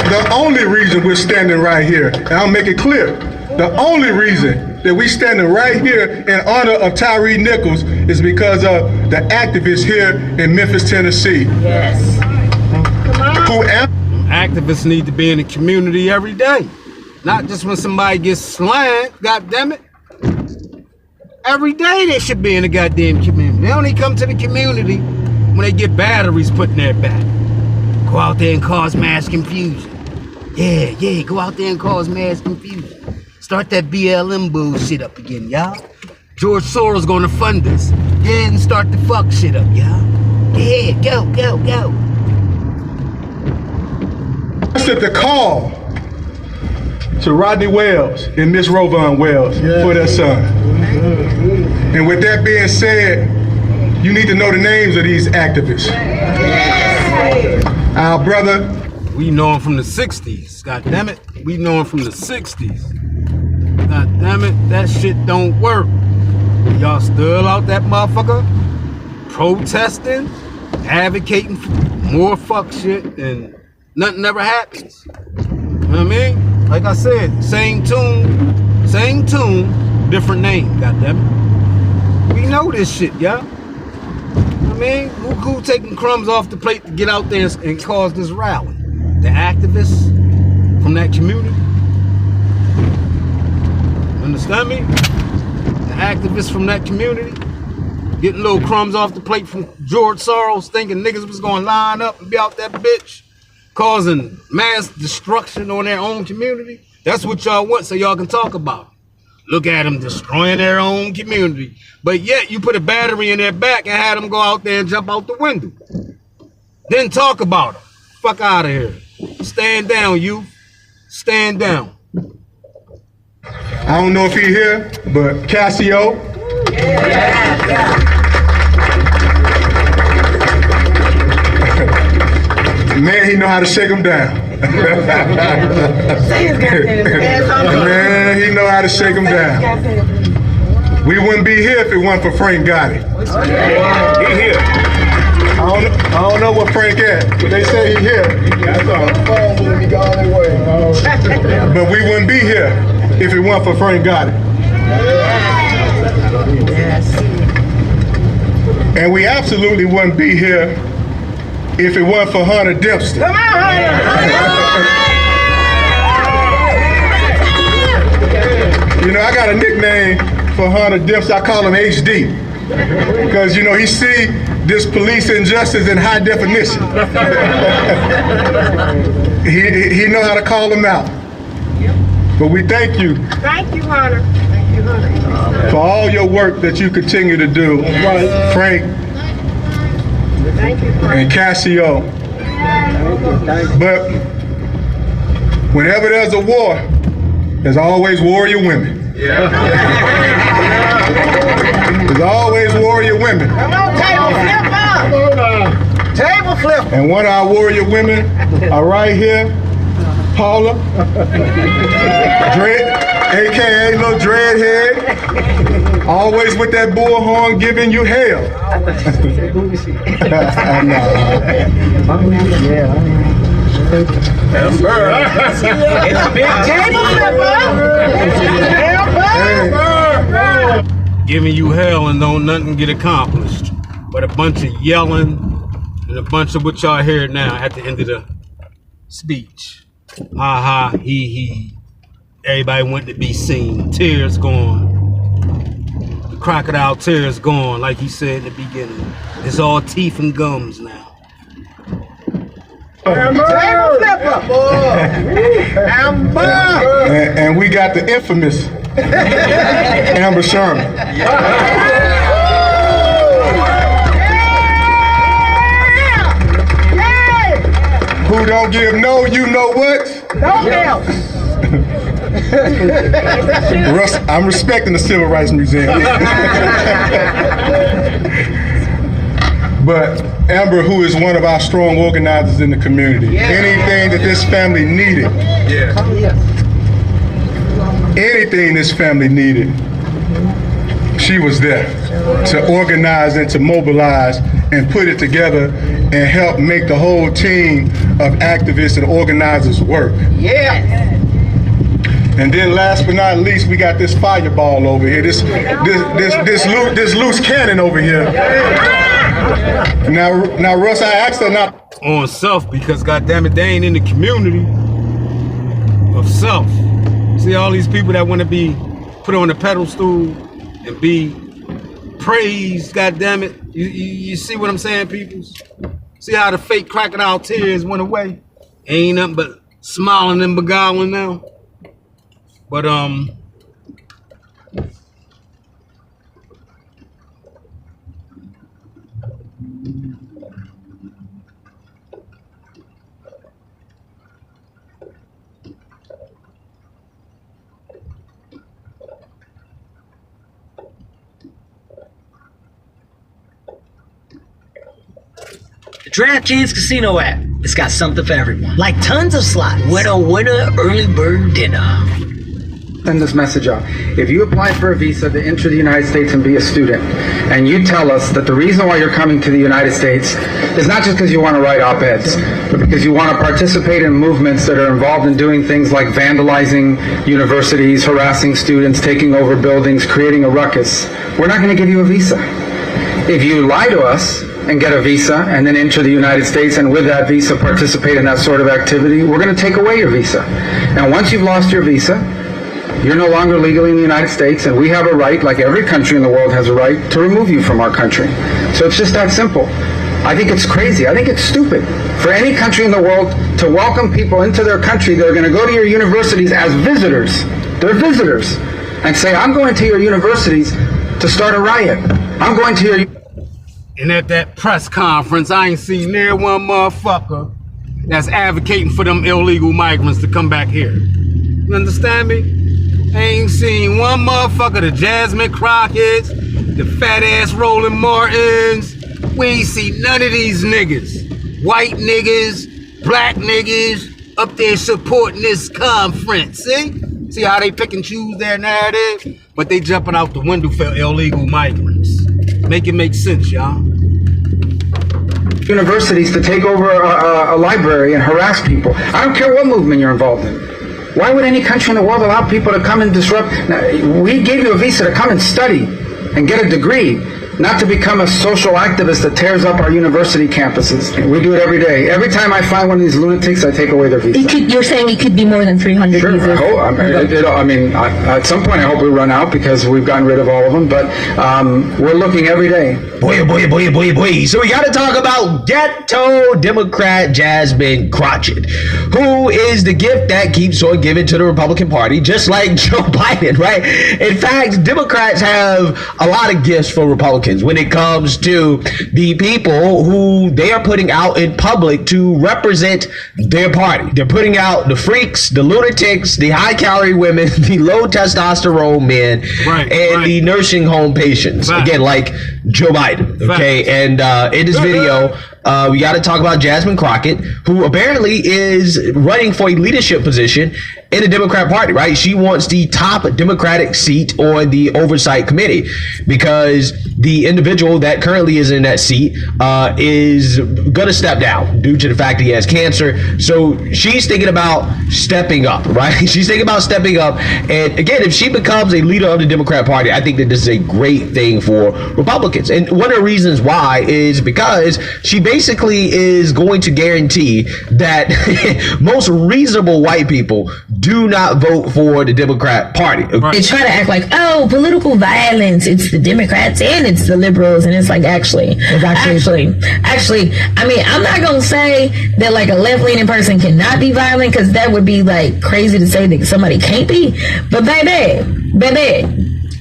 The only reason we're standing right here, and I'll make it clear, the only reason that we're standing right here in honor of Tyre Nichols is because of the activists here in Memphis, Tennessee. Yes. Activists need to be in the community every day. Not just when somebody gets slammed, goddammit. Every day they should be in the goddamn community. They only come to the community when they get batteries put in their back. Go out there and cause mass confusion. Yeah, go out there and cause mass confusion. Start that BLM bullshit up again, y'all. George Soros gonna fund us. Yeah, and start the fuck shit up, y'all. Yeah, go. Answered the call to Rodney Wells and Miss Rovon Wells for their son. And with that being said, you need to know the names of these activists. Our brother. We know him from the 60s, goddammit. We know him from the 60s. Goddammit, that shit don't work. Y'all still out that motherfucker protesting, advocating for more fuck shit, and nothing ever happens. You know what I mean? Like I said, same tune, different name, goddammit. We know this shit, y'all. I mean, who taking crumbs off the plate to get out there and cause this rally? The activists from that community? Understand me? The activists from that community getting little crumbs off the plate from George Soros, thinking niggas was gonna line up and be out that bitch, causing mass destruction on their own community. That's what y'all want, so y'all can talk about it. Look at them destroying their own community. But yet you put a battery in their back and had them go out there and jump out the window. Then talk about them. Fuck out of here. Stand down, you. Stand down. I don't know if he here, but Cassio. Man, he know how to shake him down. Man, he know how to shake him down. We wouldn't be here if it wasn't for Frank Gotti. He here. I don't know what Frank at, but they say he here. But we wouldn't be here if it weren't for Frank Gotti. And we absolutely wouldn't be here if it weren't for Hunter Dempster. Come on, You know, I got a nickname for Hunter Dempster. I call him HD. Because, you know, he see this police injustice in high definition. he know how to call them out. But we thank you. Thank you, Hunter. For all your work that you continue to do. Frank and Cassio. But whenever there's a war, there's always warrior women. There's always warrior women. Come on, table flipper! Table flipper! And one of our warrior women are right here, Paula, aka Little Dreadhead, always with that bullhorn giving you hell. Giving you hell and don't nothing get accomplished, but a bunch of yelling and a bunch of what y'all hear now at the end of the speech. Ha ha, he. Everybody went to be seen. Tears gone. The crocodile tears gone, like he said in the beginning. It's all teeth and gums now. And we got the infamous Amber Sherman. Who who don't give no, you know what? Don't help. Russ, I'm respecting the Civil Rights Museum. But Amber, who is one of our strong organizers in the community, anything that this family needed, anything this family needed, she was there to organize and to mobilize and put it together and help make the whole team of activists and organizers work. And then last but not least, we got this fireball over here, this loose cannon over here. Now, Russ, I asked her not On self, because goddammit, they ain't in the community of self. See all these people that want to be put on a pedestal and be praised, goddammit. You see what I'm saying, peoples? See how the fake crocodile tears went away? Ain't nothing but smiling and beguiling now. But The DraftKings Casino app. It's got something for everyone. Like tons of slots. Winner, early bird dinner. Send this message out. If you apply for a visa to enter the United States and be a student, and you tell us that the reason why you're coming to the United States is not just because you want to write op-eds, but because you want to participate in movements that are involved in doing things like vandalizing universities, harassing students, taking over buildings, creating a ruckus, we're not going to give you a visa. If you lie to us and get a visa and then enter the United States and with that visa participate in that sort of activity, we're going to take away your visa. And once you've lost your visa, you're no longer legally in the United States, and we have a right, like every country in the world has a right, to remove you from our country. So it's just that simple. I think it's crazy. I think it's stupid for any country in the world to welcome people into their country that are going to go to your universities as visitors. They're visitors. And say, I'm going to your universities to start a riot. I'm going to your... And at that press conference, I ain't seen near one motherfucker that's advocating for them illegal migrants to come back here. You understand me? I ain't seen one motherfucker, the Jasmine Crockett's, the fat ass Roland Martins. We ain't seen none of these niggas. White niggas, black niggas, up there supporting this conference, see? See how they pick and choose their narrative? But they jumping out the window for illegal migrants. Make it make sense, y'all. Universities to take over a library and harass people. I don't care what movement you're involved in. Why would any country in the world allow people to come and disrupt? Now, we gave you a visa to come and study and get a degree, not to become a social activist that tears up our university campuses. We do it every day. Every time I find one of these lunatics, I take away their visa. You're saying it could be more than 300 sure, visas? I mean, at some point I hope we run out because we've gotten rid of all of them, but we're looking every day. Boy. So we got to talk about ghetto Democrat Jasmine Crockett, who is the gift that keeps on giving to the Republican Party, just like Joe Biden, right? In fact, Democrats have a lot of gifts for Republicans when it comes to the people who they are putting out in public to represent their party. They're putting out the freaks, the lunatics, the high-calorie women, the low testosterone men, and the nursing home patients. Again, like Joe Biden. Okay, and in this video, we got to talk about Jasmine Crockett, who apparently is running for a leadership position in the Democrat Party, right? She wants the top Democratic seat on the Oversight Committee because the individual that currently is in that seat is going to step down due to the fact that he has cancer. So she's thinking about stepping up, right? She's thinking about stepping up. And again, if she becomes a leader of the Democrat Party, I think that this is a great thing for Republicans. And one of the reasons why is because she basically is going to guarantee that most reasonable white people do not vote for the Democrat Party. They try to act like, oh, political violence, it's the Democrats and it's the liberals, and it's like actually, I mean, I'm not gonna say that like a left-leaning person cannot be violent, because that would be like crazy to say that somebody can't be, but baby,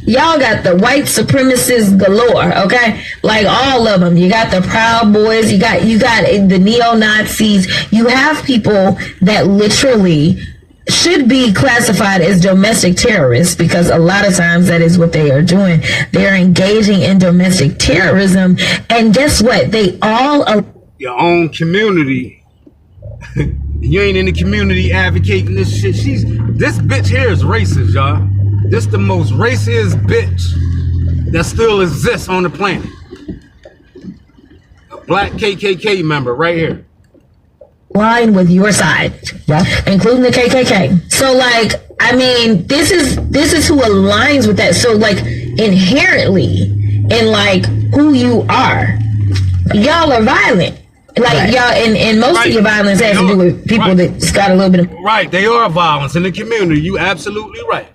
y'all got the white supremacists galore, okay? Like all of them. You got the Proud Boys, you got the neo-Nazis. You have people that literally should be classified as domestic terrorists, because a lot of times that is what they are doing. They're engaging in domestic terrorism, and guess what? They all are your own community. You ain't in the community advocating this shit. This bitch here is racist, y'all. This the most racist bitch that still exists on the planet. A black KKK member right here. line with your side, including the KKK. So, like, I mean, this is who aligns with that. So, like, inherently, in like who you are, y'all are violent. Like y'all, and most of your violence has to do with people that's got a little bit of They are violence in the community. You absolutely right.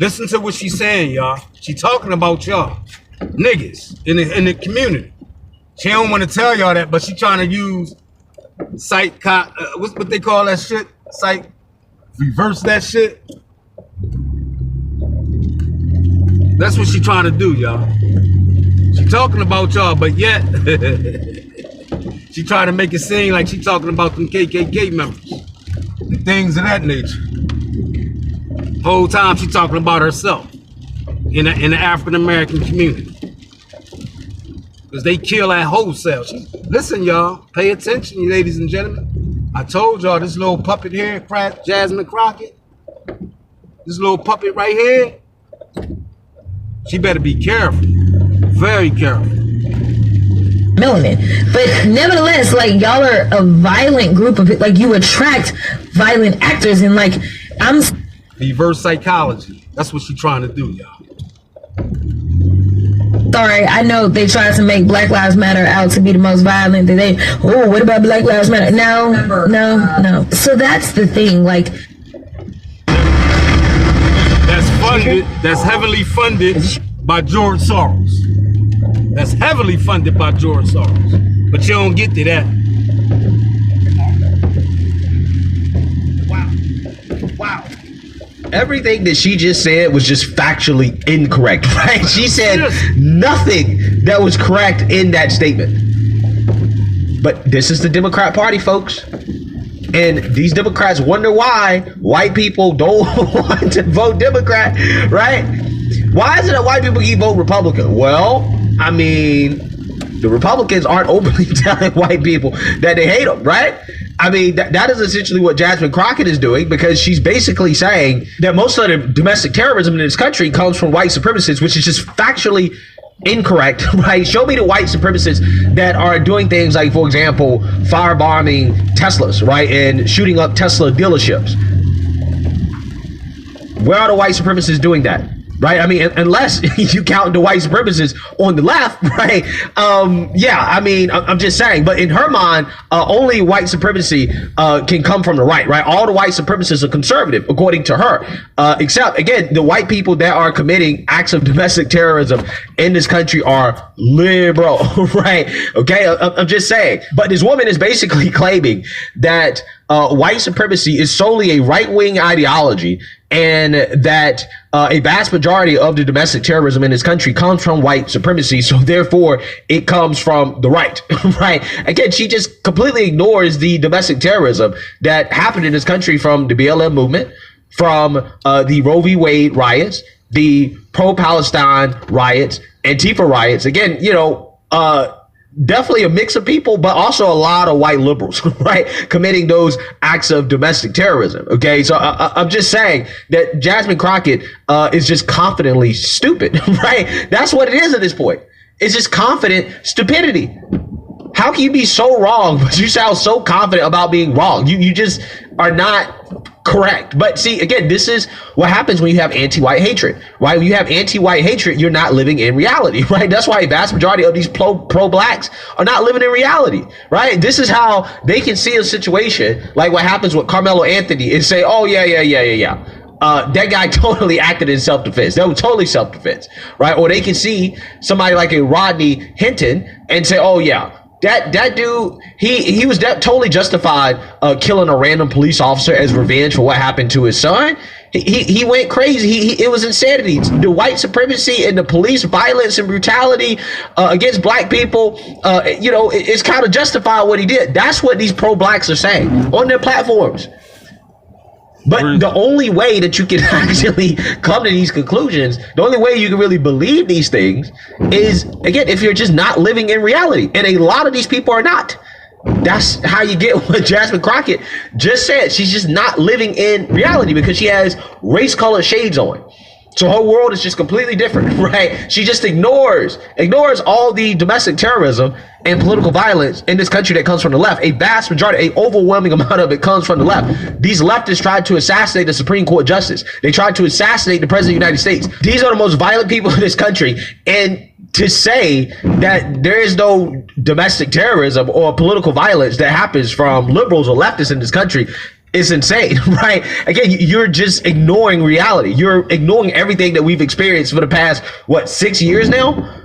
Listen to what she's saying, y'all. She talking about y'all niggas in the community. She don't want to tell y'all that, but she trying to use what they call that shit? Reverse that shit. That's what she trying to do, y'all. She talking about y'all, but yet she trying to make it seem like she talking about them KKK members and things of that nature. Whole time she talking about herself in the African American community, because they kill at wholesale. Listen, y'all, pay attention, ladies and gentlemen. I told y'all this little puppet here, Jasmine Crockett, this little puppet right here, she better be careful, very careful. Melanin, but nevertheless, like, y'all are a violent group of, like, you attract violent actors, and like, reverse psychology. That's what she's trying to do, y'all. Sorry, I know they try to make Black Lives Matter out to be the most violent. What about Black Lives Matter? No. So that's the thing, like, that's heavily funded by George Soros. That's heavily funded by George Soros. But you don't get to that. Wow. Everything that she just said was just factually incorrect, right? She said nothing that was correct in that statement. But this is the Democrat Party, folks. And these Democrats wonder why white people don't want to vote Democrat, right? Why is it that white people keep voting Republican? Well, I mean, the Republicans aren't openly telling white people that they hate them, right? I mean, that is essentially what Jasmine Crockett is doing, because she's basically saying that most of the domestic terrorism in this country comes from white supremacists, which is just factually incorrect, right? Show me the white supremacists that are doing things like, for example, firebombing Teslas, right? And shooting up Tesla dealerships. Where are the white supremacists doing that? Right? I mean, unless you count the white supremacists on the left, right? Yeah, I mean, I'm just saying, but in her mind, only white supremacy can come from the right? All the white supremacists are conservative, according to her, except, again, the white people that are committing acts of domestic terrorism in this country are liberal, right? Okay, I'm just saying. But this woman is basically claiming that white supremacy is solely a right-wing ideology, and that a vast majority of the domestic terrorism in this country comes from white supremacy. So therefore, it comes from the right, right? Again, she just completely ignores the domestic terrorism that happened in this country from the BLM movement, from the Roe v. Wade riots, the pro-Palestine riots, Antifa riots. Again, you know, definitely a mix of people, but also a lot of white liberals, right, committing those acts of domestic terrorism. Okay, so I'm just saying that Jasmine Crockett is just confidently stupid, right? That's what it is at this point. It's just confident stupidity. How can you be so wrong, but you sound so confident about being wrong? You just are not correct. But see, again, this is what happens when you have anti-white hatred, right? When you have anti-white hatred, you're not living in reality, right? That's why a vast majority of these pro-blacks are not living in reality, right? This is how they can see a situation like what happens with Carmelo Anthony and say, oh, yeah. That guy totally acted in self-defense. That was totally self-defense, right? Or they can see somebody like a Rodney Hinton and say, oh, yeah, That dude, he was totally justified killing a random police officer as revenge for what happened to his son. He went crazy. It was insanity. The white supremacy and the police violence and brutality against black people, it's kind of justified what he did. That's what these pro-blacks are saying on their platforms. But the only way that you can actually come to these conclusions, the only way you can really believe these things is, again, if you're just not living in reality. And a lot of these people are not. That's how you get what Jasmine Crockett just said. She's just not living in reality because she has race-colored shades on. So her world is just completely different, right? She just ignores all the domestic terrorism and political violence in this country that comes from the left. A vast majority, a overwhelming amount of it comes from the left. These leftists tried to assassinate the Supreme Court justice. They tried to assassinate the President of the United States. These are the most violent people in this country. And to say that there is no domestic terrorism or political violence that happens from liberals or leftists in this country is insane, right? Again, you're just ignoring reality. You're ignoring everything that we've experienced for the past, 6 years now?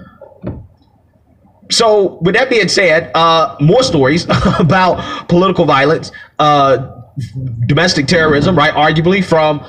So with that being said, more stories about political violence, domestic terrorism, right? Arguably from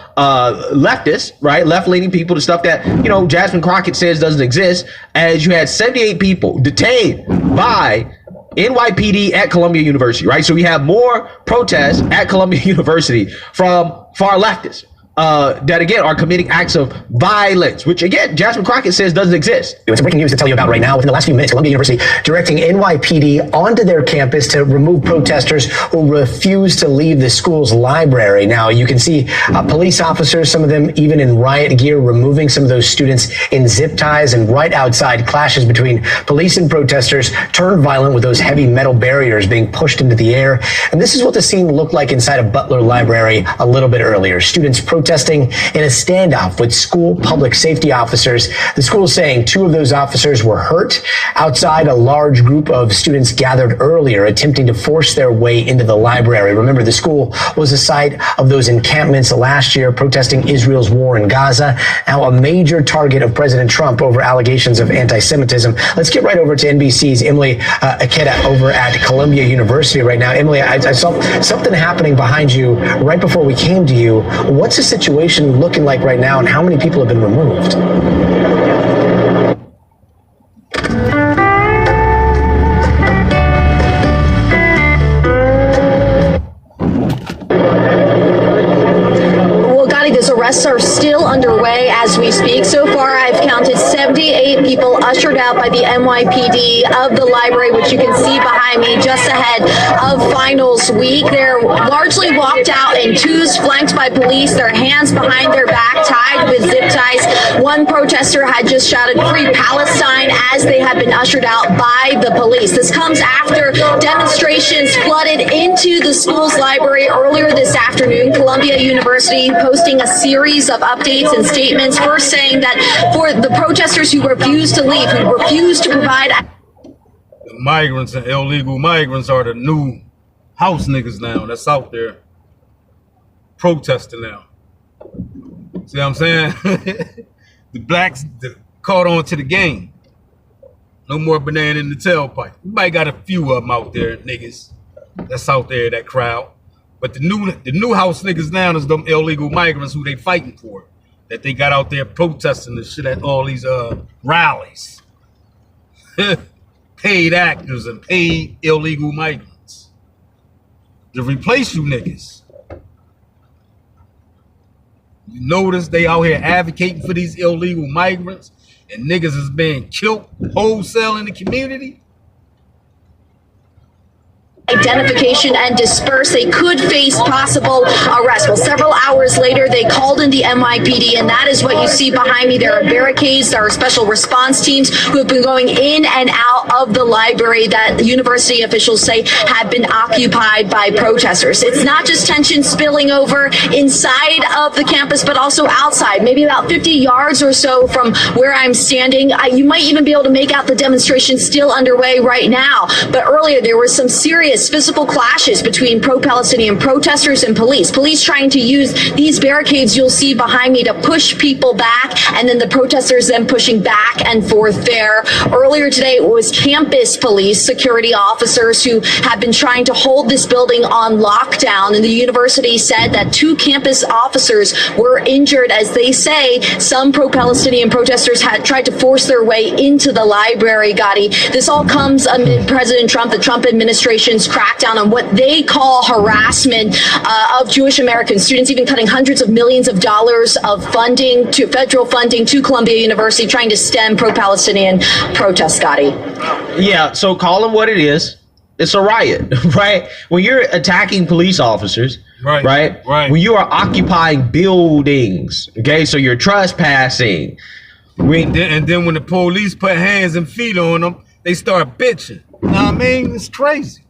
leftists, right? Left-leaning people, the stuff that, Jasmine Crockett says doesn't exist, as you had 78 people detained by NYPD at Columbia University, right? So we have more protests at Columbia University from far leftists that, again, are committing acts of violence, which, again, Jasmine Crockett says doesn't exist. It's breaking news to tell you about right now. Within the last few minutes, Columbia University directing NYPD onto their campus to remove protesters who refuse to leave the school's library. Now, you can see police officers, some of them even in riot gear, removing some of those students in zip ties, and right outside, clashes between police and protesters turned violent with those heavy metal barriers being pushed into the air. And this is what the scene looked like inside of Butler Library a little bit earlier. Students protesting in a standoff with school public safety officers. The school is saying 2 of those officers were hurt. Outside, a large group of students gathered earlier, attempting to force their way into the library. Remember, the school was the site of those encampments last year protesting Israel's war in Gaza, now a major target of President Trump over allegations of anti-Semitism. Let's get right over to NBC's Emily Aketa over at Columbia University right now. Emily, I saw something happening behind you right before we came to you. What's the situation looking like right now, and how many people have been removed? Those arrests are still underway as we speak. So far, I've counted 78 people ushered out by the NYPD of the library, which you can see behind me just ahead of finals week. They're largely walked out in twos, flanked by police, their hands behind their back, tied with zip ties. One protester had just shouted "Free Palestine" as they had been ushered out by the police. This comes after demonstrations flooded into the school's library earlier this afternoon. Columbia University posting a series of updates and statements, first saying that for the protesters who refuse to leave, who refuse to provide... The migrants and illegal migrants are the new house niggas now that's out there protesting now. See what I'm saying? The blacks caught on to the game. No more banana in the tailpipe. You might got a few of them out there, niggas, that's out there, that crowd. But the new house niggas now is them illegal migrants who they fighting for, that they got out there protesting this shit at all these rallies. Paid actors and paid illegal migrants to replace you niggas. You notice they out here advocating for these illegal migrants, and niggas is being killed wholesale in the community. Identification and disperse. They could face possible arrest. Well, several hours later, they called in the NYPD, and that is what you see behind me. There are barricades. There are special response teams who have been going in and out of the library that university officials say have been occupied by protesters. It's not just tension spilling over inside of the campus, but also outside, maybe about 50 yards or so from where I'm standing. You might even be able to make out the demonstration still underway right now. But earlier, there was some serious serious physical clashes between pro-Palestinian protesters and police. Police trying to use these barricades you'll see behind me to push people back, and then the protesters then pushing back and forth there. Earlier today, it was campus police, security officers who have been trying to hold this building on lockdown, and the university said that 2 campus officers were injured as they say some pro-Palestinian protesters had tried to force their way into the library. Gotti, this all comes amid President Trump, the Trump administration's crackdown on what they call harassment of Jewish American students, even cutting hundreds of millions of dollars of funding to federal funding to Columbia University, trying to stem pro-Palestinian protests. Gotti. Yeah, so call them what it is. It's a riot, right? When you're attacking police officers, right? When you are occupying buildings, okay? So you're trespassing. And then when the police put hands and feet on them, they start bitching. You know what I mean? It's crazy.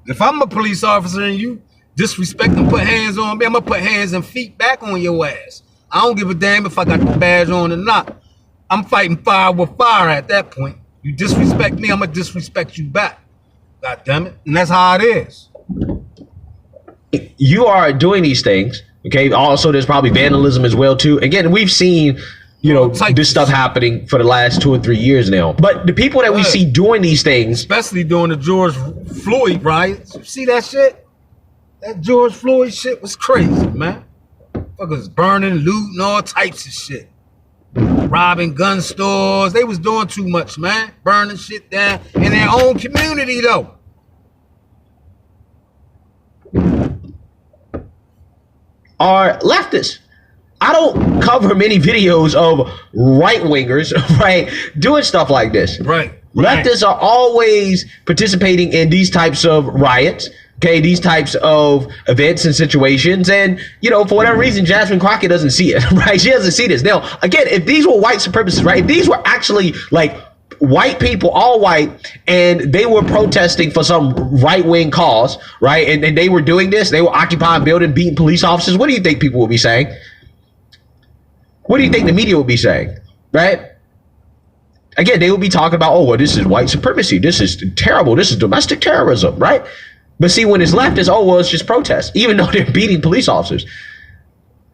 If I'm a police officer and you disrespect and put hands on me, I'm gonna put hands and feet back on your ass. I don't give a damn if I got the badge on or not. I'm fighting fire with fire at that point. You disrespect me, I'm gonna disrespect you back. God damn it. And that's how it is. You are doing these things, okay? Also, there's probably vandalism as well, too. Again, we've seen, you know, this stuff happening for the last 2 or 3 years now. But the people that we see doing these things, especially during the George Floyd riots, you see that shit? That George Floyd shit was crazy, man. Fuckers burning, looting, all types of shit. Robbing gun stores. They was doing too much, man. Burning shit down in their own community, though. Are leftists. I don't cover many videos of right-wingers, right, doing stuff like this. Right. Leftists are always participating in these types of riots, okay, these types of events and situations. And, you know, for whatever reason, Jasmine Crockett doesn't see it, right? She doesn't see this. Now, again, if these were white supremacists, right, if these were actually like white people, all white, and they were protesting for some right-wing cause, right, and they were doing this, they were occupying buildings, beating police officers, what do you think people would be saying? What do you think the media would be saying, right? Again, they would be talking about, oh, well, this is white supremacy. This is terrible. This is domestic terrorism, right? But see, when it's left, it's, oh, well, it's just protests, even though they're beating police officers.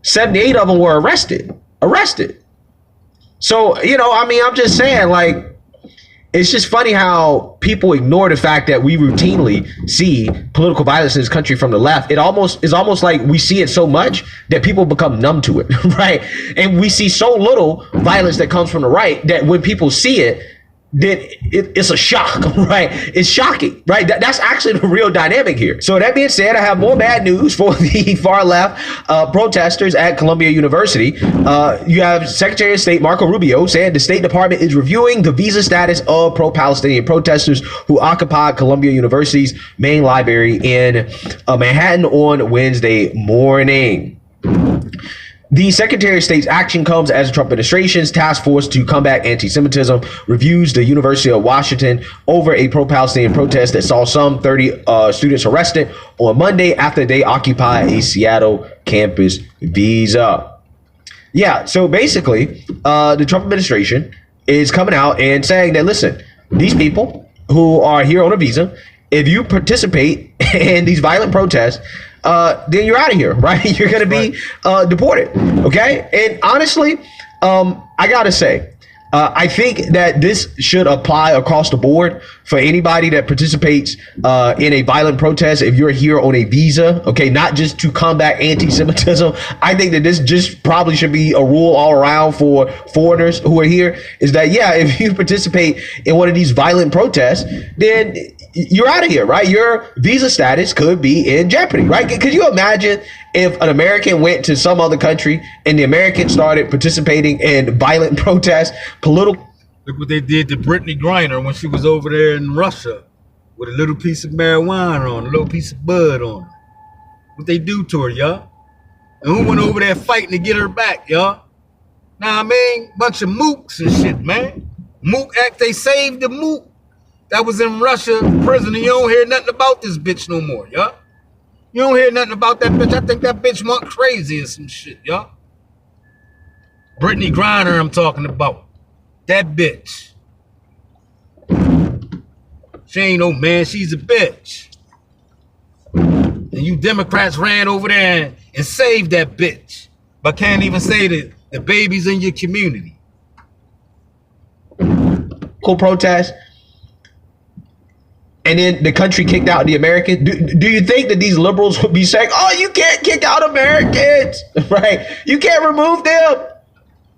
78 of them were arrested. So, you know, I mean, I'm just saying, like, it's just funny how people ignore the fact that we routinely see political violence in this country from the left. It's almost like we see it so much that people become numb to it, right? And we see so little violence that comes from the right that when people see it, then it's a shock, right? It's shocking, right? That's actually the real dynamic here. So that being said, I have more bad news for the far left protesters at Columbia University. You have Secretary of State Marco Rubio saying the State Department is reviewing the visa status of pro-Palestinian protesters who occupied Columbia University's main library in Manhattan on Wednesday morning. The Secretary of State's action comes as the Trump administration's task force to combat anti-Semitism reviews the University of Washington over a pro-Palestinian protest that saw some 30 students arrested on Monday after they occupied a Seattle campus visa. Yeah, so basically, the Trump administration is coming out and saying that, listen, these people who are here on a visa, if you participate in these violent protests, then you're out of here, right? You're going to be deported, okay? And honestly, I got to say, I think that this should apply across the board for anybody that participates in a violent protest. If you're here on a visa, okay, not just to combat anti-Semitism, I think that this just probably should be a rule all around for foreigners who are here, is that, yeah, if you participate in one of these violent protests, then you're out of here, right? Your visa status could be in jeopardy, right? Could you imagine if an American went to some other country and the Americans started participating in violent protests, political? Look what they did to Brittany Griner when she was over there in Russia with a little piece of marijuana on, a little piece of bud on her. What they do to her, y'all? And who went over there fighting to get her back, y'all? Nah, I mean, bunch of mooks and shit, man. Mook Act, they saved the mook that was in Russia prison, and you don't hear nothing about this bitch no more, y'all. You don't hear nothing about that bitch. I think that bitch went crazy or some shit, y'all. Brittany Griner I'm talking about. That bitch. She ain't no man, she's a bitch. And you Democrats ran over there and saved that bitch, but can't even say that the babies in your community. Cool protest. And then the country kicked out the Americans. Do you think that these liberals would be saying, oh, you can't kick out Americans, right? You can't remove them.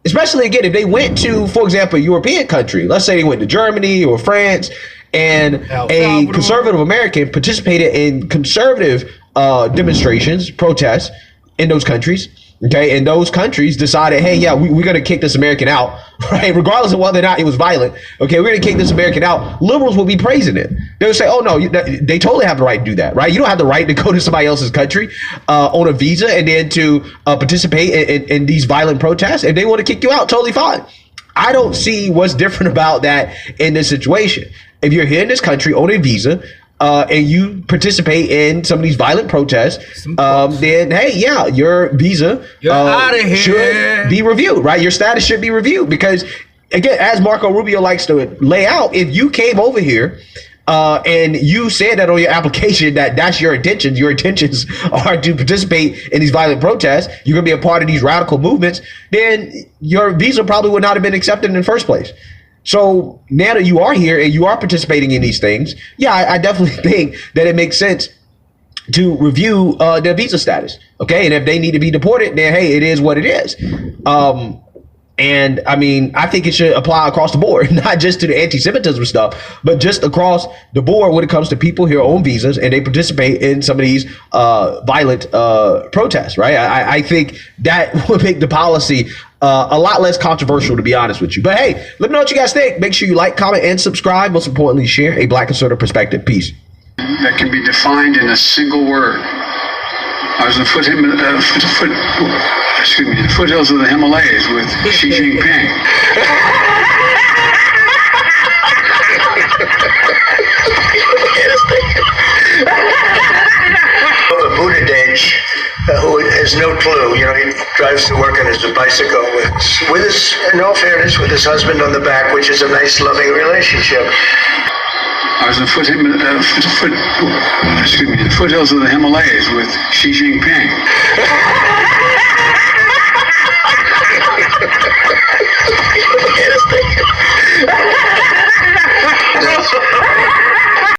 Especially, again, if they went to, for example, a European country. Let's say they went to Germany or France, and a conservative American participated in conservative demonstrations, protests in those countries. Okay, and those countries decided, hey, yeah, we're going to kick this American out, right? Regardless of whether or not it was violent. Okay, we're going to kick this American out. Liberals will be praising it. They would say, oh, no, they totally have the right to do that, right? You don't have the right to go to somebody else's country on a visa and then to participate in these violent protests. If they want to kick you out, totally fine. I don't see what's different about that in this situation. If you're here in this country on a visa, and you participate in some of these violent protests, then hey, yeah, your visa should be reviewed, right? Your status should be reviewed because, again, as Marco Rubio likes to lay out, if you came over here and you said that on your application that's your intentions are to participate in these violent protests, you're going to be a part of these radical movements, then your visa probably would not have been accepted in the first place. So now that you are here and you are participating in these things, yeah, I definitely think that it makes sense to review their visa status. Okay, and if they need to be deported, then hey, it is what it is. And I mean, I think it should apply across the board, not just to the anti-Semitism stuff, but just across the board when it comes to people here on visas and they participate in some of these violent protests, right? I think that would make the policy a lot less controversial, to be honest with you. But hey, let me know what you guys think. Make sure you like, comment, and subscribe. Most importantly, share a Black conservative perspective. Peace. That can be defined in a single word. I was in the foothills of the Himalayas with Xi Jinping. Who has no clue, he drives to work on his bicycle with his, in all fairness, with his husband on the back, which is a nice, loving relationship. I was in the foothills of the Himalayas with Xi Jinping.